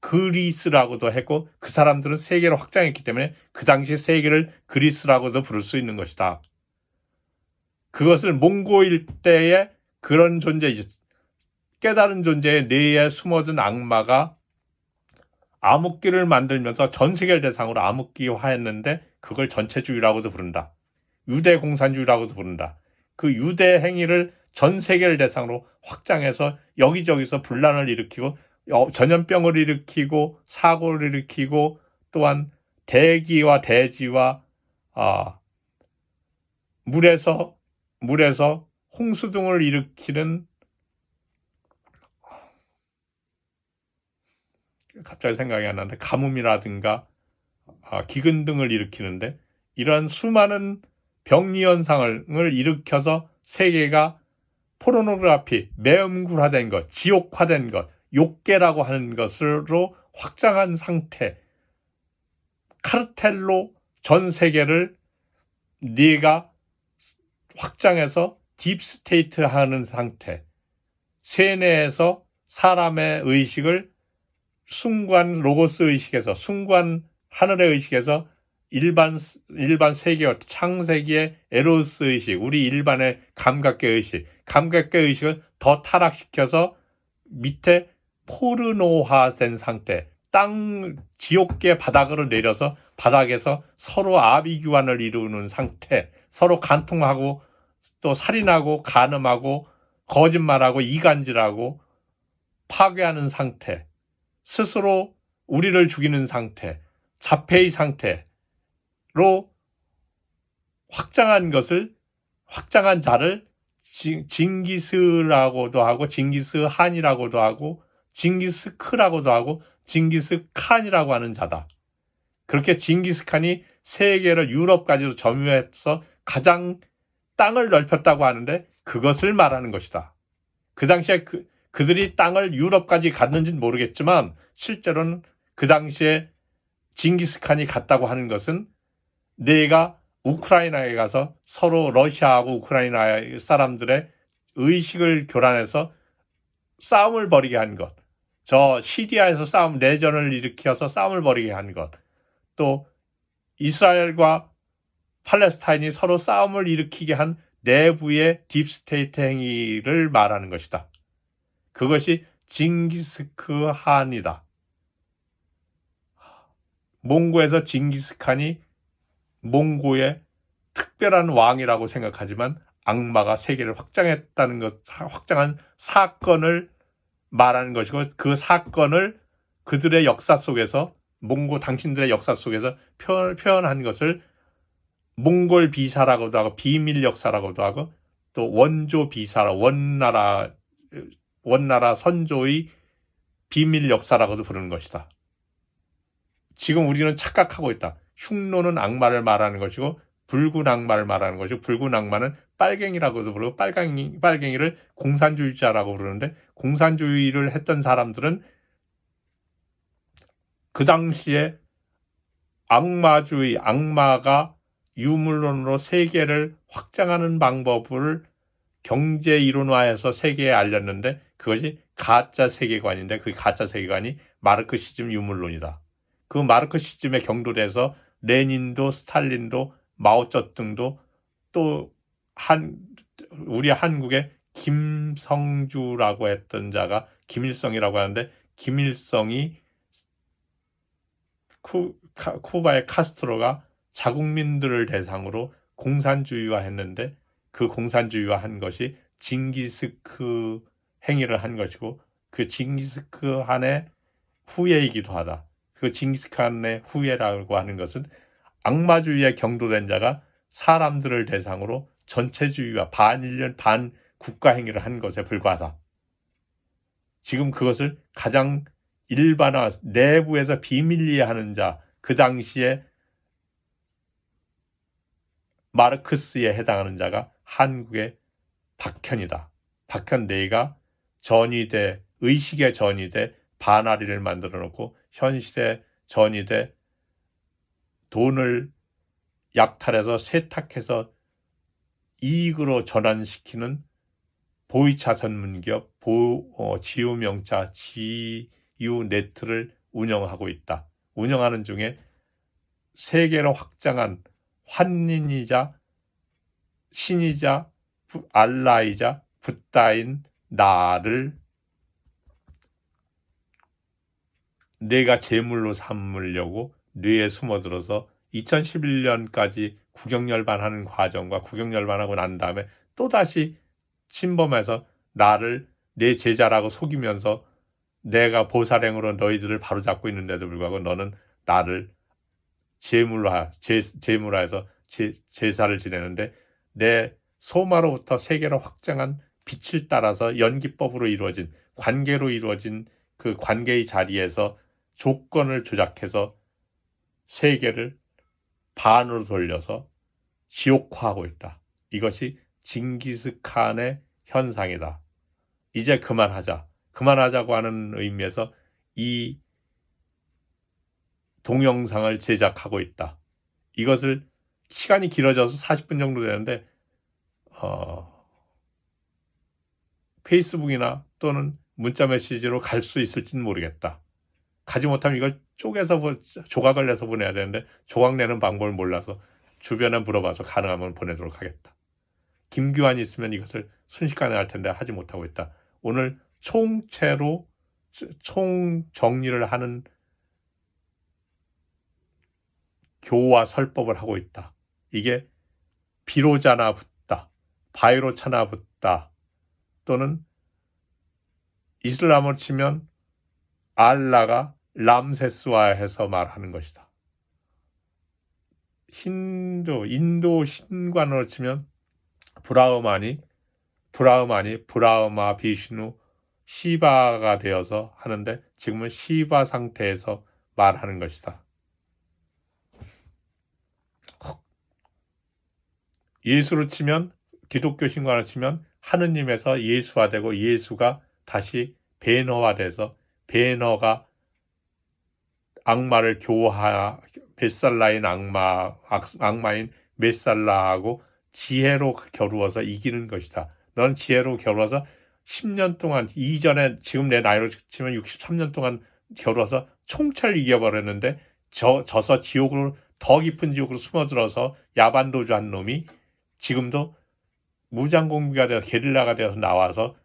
그리스라고도 했고 그 사람들은 세계를 확장했기 때문에 그 당시 세계를 그리스라고도 부를 수 있는 것이다. 그것을 몽고 일대에 그런 존재, 깨달은 존재의 내에 숨어든 악마가 암흑기를 만들면서 전 세계를 대상으로 암흑기화했는데 그걸 전체주의라고도 부른다. 유대 공산주의라고도 부른다. 그 유대 행위를 전 세계를 대상으로 확장해서 여기저기서 분란을 일으키고 전염병을 일으키고 사고를 일으키고 또한 대기와 대지와 물에서 홍수 등을 일으키는, 갑자기 생각이 안 나는데, 가뭄이라든가 기근 등을 일으키는데 이런 수많은 병리 현상을 일으켜서 세계가 포르노그래피, 매음굴화된 것, 지옥화된 것, 욕계라고 하는 것으로 확장한 상태, 카르텔로 전 세계를 네가 확장해서 딥스테이트 하는 상태, 세뇌에서 사람의 의식을 순간 로고스 의식에서, 순간 하늘의 의식에서 일반 세계와 창세기의 에로스 의식, 우리 일반의 감각계 의식을 더 타락시켜서 밑에 포르노화된 상태, 지옥계 바닥으로 내려서 바닥에서 서로 아비규환을 이루는 상태, 서로 간통하고 또 살인하고 간음하고 거짓말하고 이간질하고 파괴하는 상태, 스스로 우리를 죽이는 상태, 자폐의 상태로 확장한 자를 징기스라고도 하고 징기스한이라고도 하고 징기스크라고도 하고 징기스칸이라고 하는 자다. 그렇게 징기스칸이 세계를 유럽까지도 점유해서 가장 땅을 넓혔다고 하는데 그것을 말하는 것이다. 그 당시에 그들이 땅을 유럽까지 갔는지는 모르겠지만 실제로는 그 당시에 징기스칸이 갔다고 하는 것은 내가 우크라이나에 가서 서로 러시아하고 우크라이나 사람들의 의식을 교란해서 싸움을 벌이게 한 것, 저 시리아에서 내전을 일으켜서 싸움을 벌이게 한 것, 또 이스라엘과 팔레스타인이 서로 싸움을 일으키게 한 내부의 딥스테이트 행위를 말하는 것이다. 그것이 징기스칸이다. 몽고에서 징기스칸이 몽고의 특별한 왕이라고 생각하지만 악마가 세계를 확장한 사건을 말하는 것이고 그 사건을 그들의 역사 속에서, 몽고 당신들의 역사 속에서 표현한 것을 몽골 비사라고도 하고 비밀 역사라고도 하고 또 원조 비사라, 원나라 선조의 비밀 역사라고도 부르는 것이다. 지금 우리는 착각하고 있다. 흉노는 악마를 말하는 것이고 붉은 악마를 말하는 것이고, 붉은 악마는 빨갱이라고도 부르고 빨갱이를 공산주의자라고 부르는데, 공산주의를 했던 사람들은 그 당시에 악마가 유물론으로 세계를 확장하는 방법을 경제 이론화해서 세계에 알렸는데 그것이 가짜 세계관인데 그 가짜 세계관이 마르크시즘 유물론이다. 그 마르크시즘에 경도돼서 레닌도 스탈린도 마오쩌둥도 또 우리 한국의 김성주라고 했던 자가 김일성이라고 하는데, 김일성이 쿠바의 카스트로가 자국민들을 대상으로 공산주의화 했는데 그 공산주의화 한 것이 징기스크 행위를 한 것이고 그 징기스칸의 후예이기도 하다. 그 징기스칸의 후예라고 하는 것은 악마주의에 경도된 자가 사람들을 대상으로 전체주의와 반인륜 반국가 행위를 한 것에 불과하다. 지금 그것을 가장 일반화, 내부에서 비밀리하는 자, 그 당시에 마르크스에 해당하는 자가 한국의 박현이다. 박현 내가 의식의 전이돼 반아리를 만들어 놓고 현실에 전이돼 돈을 약탈해서 세탁해서 이익으로 전환시키는 보이차 전문기업 지우명차 지유네트를 운영하고 있다. 운영하는 중에 세계로 확장한 환인이자 신이자 알라이자 붓다인 나를 내가 제물로 삼으려고 뇌에 숨어들어서 2011년까지 국영열반하는 과정과 국영열반하고 난 다음에 또다시 침범해서 나를 내 제자라고 속이면서 내가 보살행으로 너희들을 바로잡고 있는데도 불구하고 너는 나를 제물화해서 제사를 지내는데 내 소마로부터 세계로 확장한 빛을 따라서 연기법으로 이루어진 관계로 이루어진 그 관계의 자리에서 조건을 조작해서 세계를 반으로 돌려서 지옥화하고 있다. 이것이 징기스칸의 현상이다. 이제 그만하자고 하는 의미에서 이 동영상을 제작하고 있다. 이것을 시간이 길어져서 40분 정도 되는데 페이스북이나 또는 문자 메시지로 갈 수 있을지는 모르겠다. 가지 못하면 이걸 쪼개서 조각을 내서 보내야 되는데 조각 내는 방법을 몰라서 주변에 물어봐서 가능하면 보내도록 하겠다. 김규환이 있으면 이것을 순식간에 할 텐데 하지 못하고 있다. 오늘 총체로 총정리를 하는 교화 설법을 하고 있다. 이게 비로자나 붙다, 바이로차나 붙다, 또는 이슬람을 치면 알라가 람세스화해서 말하는 것이다. 인도 신관으로 치면 브라흐마 비슈누 시바가 되어서 하는데 지금은 시바 상태에서 말하는 것이다. 예수로 치면 기독교 신관으로 치면 하느님에서 예수화되고 예수가 다시 베너화돼서 베너가 악마를 메살라인 악마인 메살라하고 지혜로 겨루어서 이기는 것이다. 넌 지혜로 겨루어서 10년 동안 이전에 지금 내 나이로 치면 63년 동안 겨루어서 총차를 이겨버렸는데 져서 지옥으로 더 깊은 지옥으로 숨어들어서 야반도주한 놈이 지금도 무장공비가 되어 게릴라가 되어서 나와서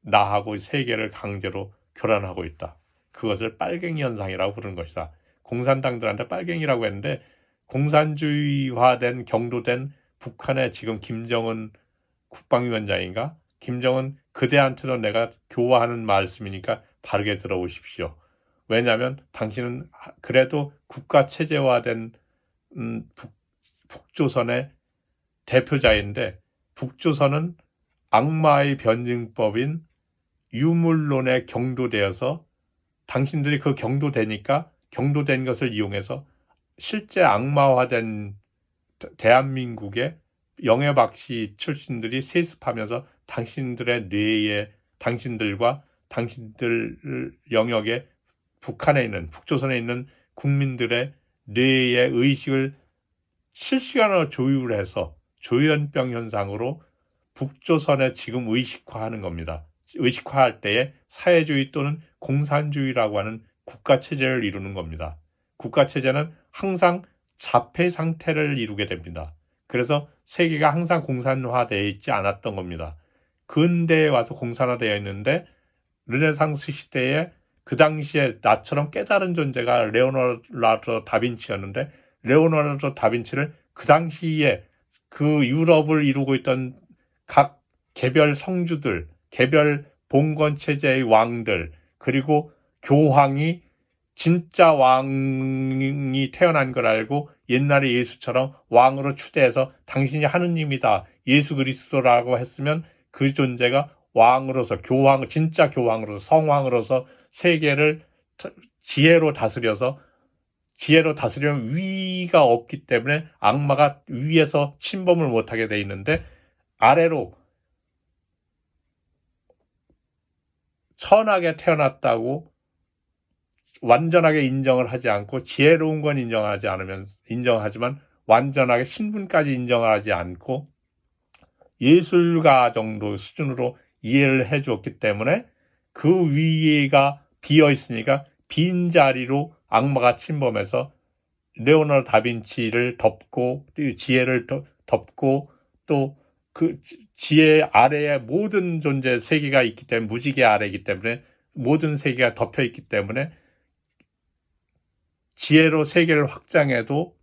나하고 세계를 강제로 교란하고 있다. 그것을 빨갱이 현상이라고 부르는 것이다. 공산당들한테 빨갱이라고 했는데 공산주의화된 경도된 북한의 지금 김정은 국방위원장인가? 김정은 그대한테도 내가 교화하는 말씀이니까 바르게 들어오십시오. 왜냐하면 당신은 그래도 국가체제화된 북조선의 대표자인데 북조선은 악마의 변증법인 유물론에 경도되어서 당신들이 그 경도되니까 경도된 것을 이용해서 실제 악마화된 대한민국의 영해박씨 출신들이 세습하면서 당신들의 뇌에 당신들과 당신들 영역에 북한에 있는 북조선에 있는 국민들의 뇌의 의식을 실시간으로 조율해서 조현병 현상으로 북조선에 지금 의식화하는 겁니다. 의식화할 때에 사회주의 또는 공산주의라고 하는 국가체제를 이루는 겁니다. 국가체제는 항상 자폐 상태를 이루게 됩니다. 그래서 세계가 항상 공산화되어 있지 않았던 겁니다. 근대에 와서 공산화되어 있는데 르네상스 시대에 그 당시에 나처럼 깨달은 존재가 레오나르도 다빈치였는데 레오나르도 다빈치를 그 당시에 그 유럽을 이루고 있던 각 개별 성주들, 개별 봉건 체제의 왕들, 그리고 교황이 진짜 왕이 태어난 걸 알고 옛날에 예수처럼 왕으로 추대해서 당신이 하느님이다, 예수 그리스도라고 했으면 그 존재가 왕으로서 진짜 교황으로서 성왕으로서 세계를 지혜로 다스리면 위가 없기 때문에 악마가 위에서 침범을 못하게 돼 있는데 아래로 천하게 태어났다고 완전하게 인정을 하지 않고 지혜로운 건 인정하지만 완전하게 신분까지 인정하지 않고 예술가 정도 수준으로 이해를 해줬기 때문에 그 위가 비어 있으니까 빈자리로 악마가 침범해서 레오나르도 다빈치를 덮고 지혜를 덮고 또 그 지혜 아래에 모든 존재 세계가 있기 때문에 무지개 아래이기 때문에 모든 세계가 덮여 있기 때문에 지혜로 세계를 확장해도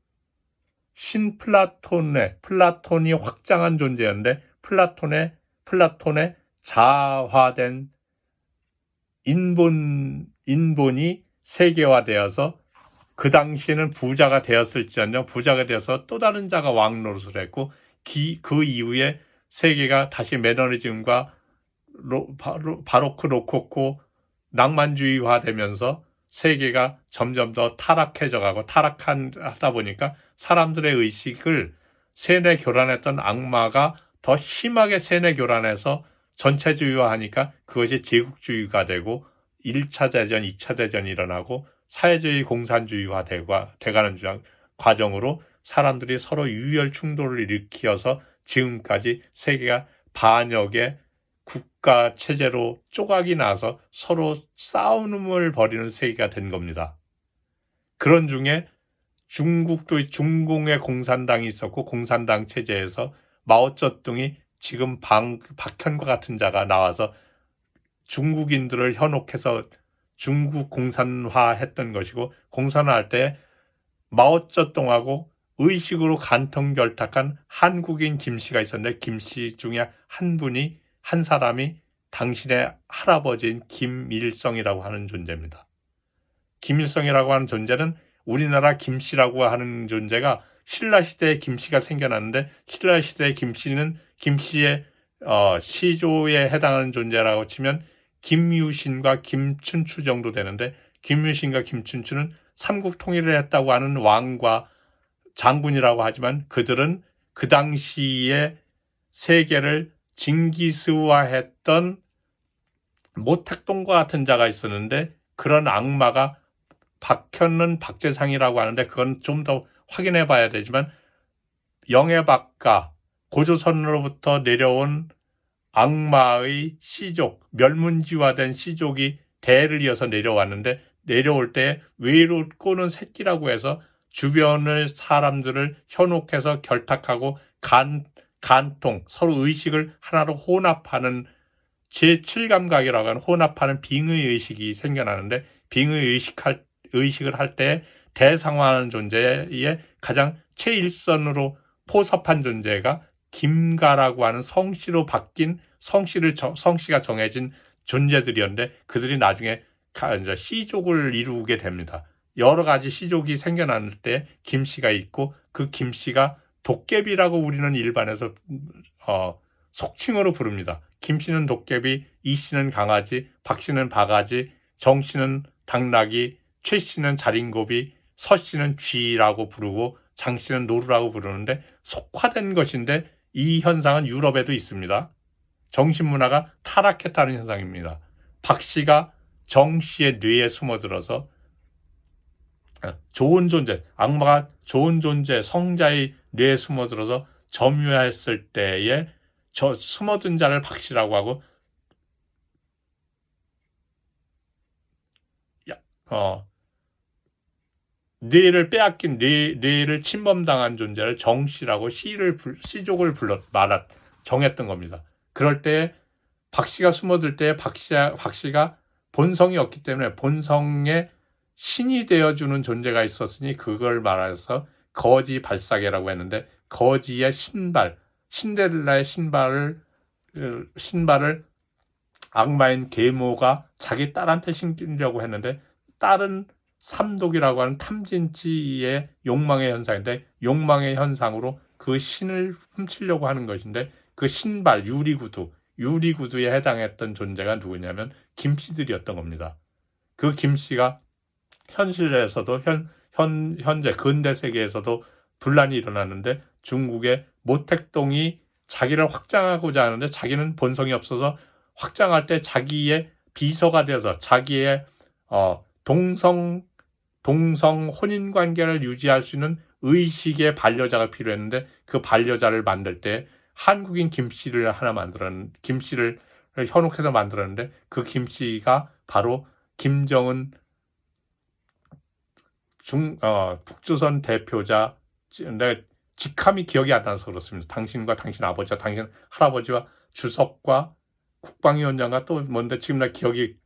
플라톤이 확장한 존재였는데 플라톤의 자화된 인본이 세계화되어서 그 당시에는 부자가 되었을지언정 부자가 되어서 또 다른 자가 왕 노릇을 했고 그 이후에 세계가 다시 매너리즘과 바로크 로코코 낭만주의화되면서 세계가 점점 더 타락하다 보니까 사람들의 의식을 세뇌 교란했던 악마가 더 심하게 세뇌 교란해서 전체주의화하니까 그것이 제국주의가 되고 1차 대전, 2차 대전이 일어나고 사회주의 공산주의화 돼가는 과정으로 사람들이 서로 유혈 충돌을 일으켜서 지금까지 세계가 반역의 국가 체제로 쪼각이 나서 서로 싸움을 벌이는 세계가 된 겁니다. 그런 중에 중국도 중공의 공산당이 있었고 공산당 체제에서 마오쩌둥이 지금 박현과 같은 자가 나와서 중국인들을 현혹해서 중국 공산화했던 것이고 공산화할 때 마오쩌둥하고 의식으로 간통결탁한 한국인 김씨가 있었는데 김씨 중에 한 사람이 당신의 할아버지인 김일성이라고 하는 존재입니다. 김일성이라고 하는 존재는 우리나라 김씨라고 하는 존재가 신라시대에 김씨가 생겨났는데 신라시대의 김씨는 김씨의 시조에 해당하는 존재라고 치면 김유신과 김춘추 정도 되는데 김유신과 김춘추는 삼국 통일을 했다고 하는 왕과 장군이라고 하지만 그들은 그 당시에 세계를 징기스화했던 모택동과 같은 자가 있었는데 그런 악마가 박현은 박재상이라고 하는데 그건 좀 더 확인해 봐야 되지만 영해박가 고조선으로부터 내려온 악마의 시족, 멸문지화된 시족이 대를 이어서 내려왔는데 내려올 때 외로 꼬는 새끼라고 해서 주변의 사람들을 현혹해서 결탁하고 간통, 서로 의식을 하나로 혼합하는 제7감각이라고 하는 혼합하는 빙의의식이 생겨나는데 빙의의식을 할 때 대상화하는 존재의 가장 최일선으로 포섭한 존재가 김가라고 하는 성씨로 바뀐 성씨가 정해진 존재들이었는데 그들이 나중에 시족을 이루게 됩니다. 여러 가지 시족이 생겨날 때 김씨가 있고 그 김씨가 도깨비라고 우리는 일반에서 속칭어로 부릅니다. 김씨는 도깨비, 이씨는 강아지, 박씨는 바가지, 정씨는 당나귀, 최씨는 자린고비, 서씨는 쥐라고 부르고 장씨는 노루라고 부르는데 속화된 것인데 이 현상은 유럽에도 있습니다. 정신문화가 타락했다는 현상입니다. 박씨가 정씨의 뇌에 숨어들어서 좋은 존재, 악마가 좋은 존재, 성자의 뇌에 숨어들어서 점유했을 때에 저 숨어든 자를 박씨라고 하고 뇌를 빼앗긴 뇌를 침범당한 존재를 정씨라고 시족을 정했던 겁니다. 그럴 때 박씨가 숨어들 때 박씨가 본성이 없기 때문에 본성의 신이 되어주는 존재가 있었으니 그걸 말해서 거지 발사계라고 했는데 거지의 신데렐라의 신발을 악마인 계모가 자기 딸한테 신기려고 했는데 딸은 삼독이라고 하는 탐진치의 욕망의 현상인데 욕망의 현상으로 그 신을 훔치려고 하는 것인데 그 신발 유리구두에 해당했던 존재가 누구냐면 김씨들이었던 겁니다. 그 김씨가 현실에서도 현재 근대 세계에서도 분란이 일어났는데 중국의 모택동이 자기를 확장하고자 하는데 자기는 본성이 없어서 확장할 때 자기의 비서가 되어서 자기의 동성 혼인 관계를 유지할 수 있는 의식의 반려자가 필요했는데 그 반려자를 만들 때 한국인 김씨를 김씨를 현혹해서 만들었는데 그 김씨가 바로 김정은 북조선 대표자. 근데 직함이 기억이 안 나서 그렇습니다. 당신과 당신 아버지와 당신 할아버지와 주석과 국방위원장과 또 뭔데 지금 나 기억이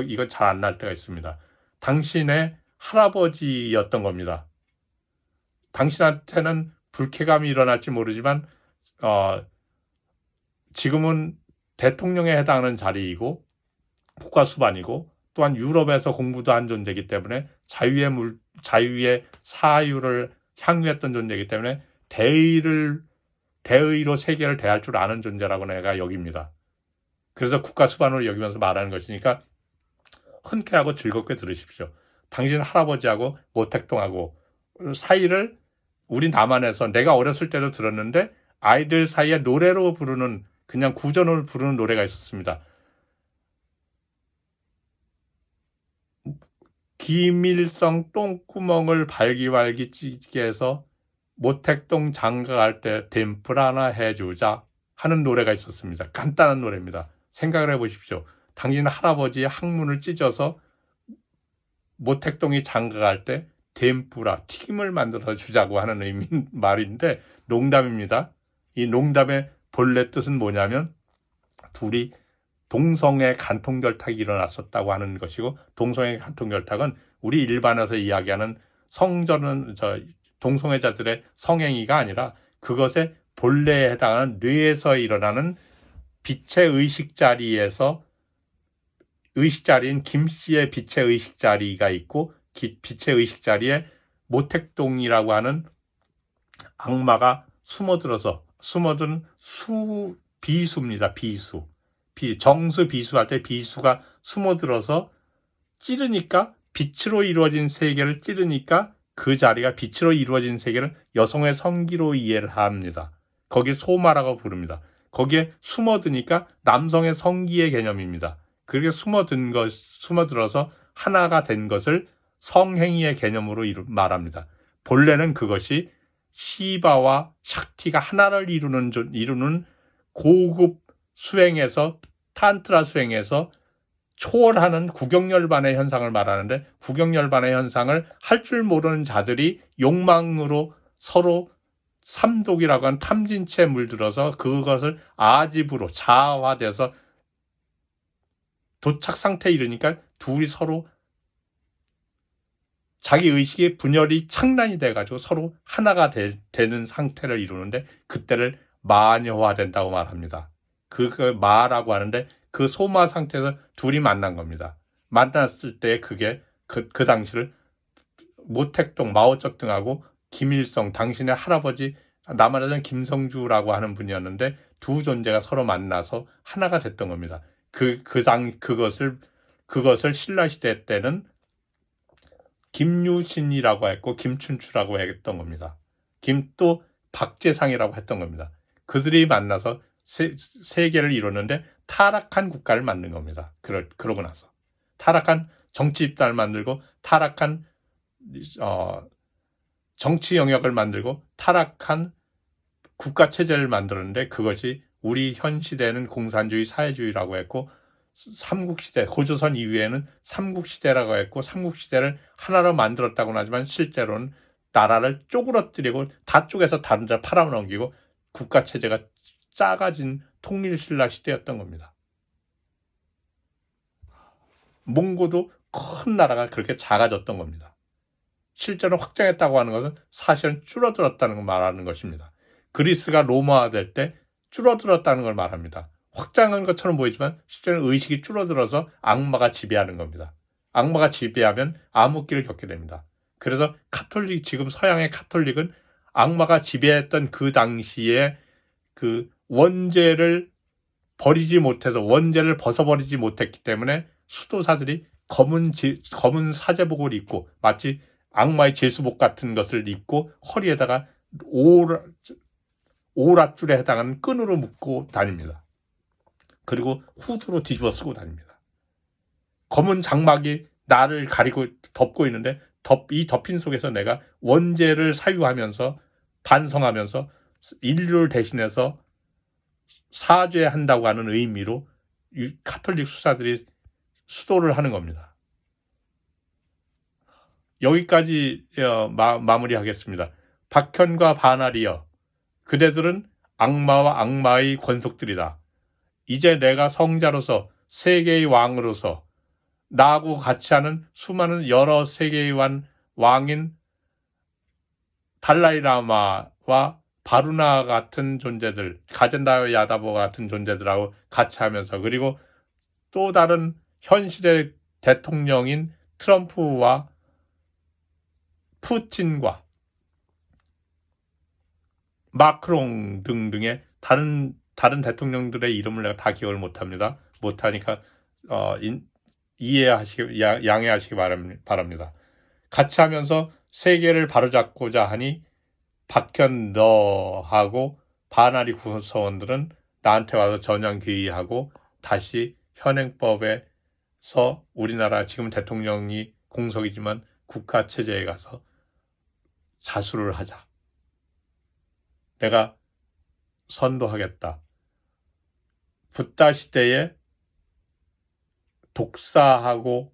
이건 잘 안 날 때가 있습니다. 당신의 할아버지였던 겁니다. 당신한테는 불쾌감이 일어날지 모르지만 지금은 대통령에 해당하는 자리이고 국가수반이고 또한 유럽에서 공부도 한 존재이기 때문에 자유의 사유를 향유했던 존재이기 때문에 대의로 세계를 대할 줄 아는 존재라고 내가 여깁니다. 그래서 국가수반으로 여기면서 말하는 것이니까 흔쾌하고 즐겁게 들으십시오. 당신 할아버지하고 모택동하고 사이를 우리 남한에서 내가 어렸을 때도 들었는데 아이들 사이에 노래로 부르는 그냥 구전을 부르는 노래가 있었습니다. 김일성 똥구멍을 발기발기 찌게 해서 모택동 장가갈 때 댐플 하나 해주자 하는 노래가 있었습니다. 간단한 노래입니다. 생각을 해보십시오. 당신 할아버지의 항문을 찢어서 모택동이 장가갈 때 댐프라 튀김을 만들어 주자고 하는 의미 말인데 농담입니다. 이 농담의 본래 뜻은 뭐냐면 둘이 동성애 간통결탁이 일어났었다고 하는 것이고, 동성애 간통결탁은 우리 일반에서 이야기하는 동성애자들의 성행위가 아니라 그것의 본래에 해당하는 뇌에서 일어나는 빛의 의식자리인 김씨의 빛의 의식자리가 있고, 빛의 의식자리에 모택동이라고 하는 악마가 숨어든 비수입니다. 정수 비수할 때 비수가 숨어들어서 찌르니까 빛으로 이루어진 세계를 찌르니까 그 자리가 빛으로 이루어진 세계를 여성의 성기로 이해를 합니다. 거기에 소마라고 부릅니다. 거기에 숨어드니까 남성의 성기의 개념입니다. 그렇게 숨어들어서 하나가 된 것을 성행위의 개념으로 말합니다. 본래는 그것이 시바와 샥티가 하나를 이루는 고급 수행에서 탄트라 수행에서 초월하는 구경열반의 현상을 말하는데, 구경열반의 현상을 할 줄 모르는 자들이 욕망으로 서로 삼독이라고 하는 탐진치에 물들어서 그것을 아집으로 자아화돼서 도착 상태에 이르니까 둘이 서로 자기 의식의 분열이 창란이 돼가지고 서로 하나가 되는 상태를 이루는데 그때를 마녀화된다고 말합니다. 그 마라고 하는데 그 소마 상태에서 둘이 만난 겁니다. 만났을 때 그게 그 당시를 모택동 마오쩌둥하고 김일성 당신의 할아버지 남한에서는 김성주라고 하는 분이었는데 두 존재가 서로 만나서 하나가 됐던 겁니다. 그것을 신라시대 때는 김유신이라고 했고 김춘추라고 했던 겁니다. 또 박재상이라고 했던 겁니다. 그들이 만나서 세계를 이뤘는데 타락한 국가를 만든 겁니다. 그러고 나서 타락한 정치 집단을 만들고 타락한 정치 영역을 만들고 타락한 국가 체제를 만들었는데 그것이 우리 현 시대는 공산주의 사회주의라고 했고 삼국시대 고조선 이후에는 삼국시대라고 했고 삼국시대를 하나로 만들었다고는 하지만 실제로는 나라를 쪼그러뜨리고 다 쪼개서 다른 데 팔아넘기고 국가 체제가 작아진 통일신라 시대였던 겁니다. 몽고도 큰 나라가 그렇게 작아졌던 겁니다. 실제로 확장했다고 하는 것은 사실은 줄어들었다는 걸 말하는 것입니다. 그리스가 로마화될 때 줄어들었다는 걸 말합니다. 확장한 것처럼 보이지만 실제는 의식이 줄어들어서 악마가 지배하는 겁니다. 악마가 지배하면 암흑기를 겪게 됩니다. 그래서 지금 서양의 카톨릭은 악마가 지배했던 그 당시에 그 원죄를 벗어버리지 못했기 때문에 수도사들이 검은 사제복을 입고 마치 악마의 제수복 같은 것을 입고 허리에다가 오랏줄에 해당하는 끈으로 묶고 다닙니다. 그리고 후드로 뒤집어 쓰고 다닙니다. 검은 장막이 나를 가리고 덮고 있는데 이 덮인 속에서 내가 원죄를 사유하면서 반성하면서 인류를 대신해서 사죄한다고 하는 의미로 카톨릭 수사들이 수도를 하는 겁니다. 여기까지 마무리하겠습니다. 박현과 바나리여, 그대들은 악마와 악마의 권속들이다. 이제 내가 성자로서 세계의 왕으로서 나하고 같이 하는 수많은 여러 세계의 왕인 달라이라마와 바루나 같은 존재들, 가젠다 야다보 같은 존재들하고 같이 하면서, 그리고 또 다른 현실의 대통령인 트럼프와 푸틴과 마크롱 등등의 다른 대통령들의 이름을 내가 다 기억을 못합니다. 못하니까 양해하시기 바랍니다. 같이 하면서 세계를 바로잡고자 하니 박현 너하고 바나리 구성원들은 나한테 와서 전향 귀의하고 다시 현행법에서 우리나라 지금 대통령이 공석이지만 국가체제에 가서 자수를 하자. 내가 선도하겠다. 붓다 시대에 독사하고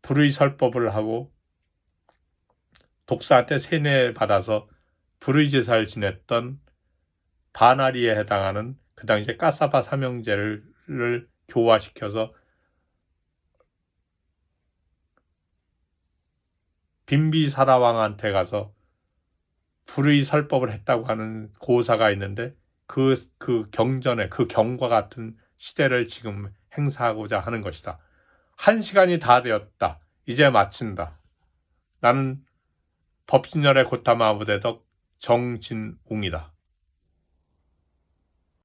불의 설법을 하고 독사한테 세뇌받아서 불의 제사를 지냈던 바나리에 해당하는 그 당시에 까사바 삼형제를 교화시켜서 빈비사라 왕한테 가서 불의 설법을 했다고 하는 고사가 있는데 그 경전에 그 경과 같은 시대를 지금 행사하고자 하는 것이다. 1시간이 다 되었다. 이제 마친다. 나는 법신열의 고타마부대덕 정진웅이다.